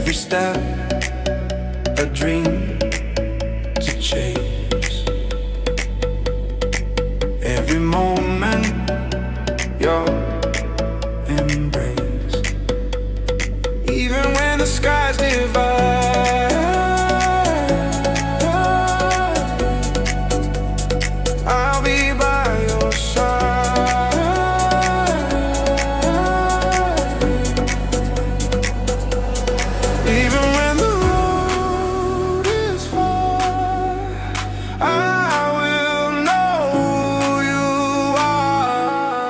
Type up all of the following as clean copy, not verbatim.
Every step, a dream to chase. Every moment, your embrace. Even when the skies divide, I'll be by your side. Even when the road is far, I will know who you are.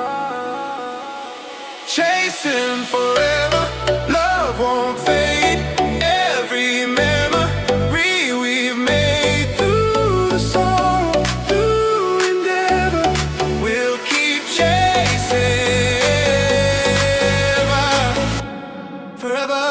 Chasing forever, love won't fade. Every memory we've made through the song, through endeavor, we'll keep chasing forever.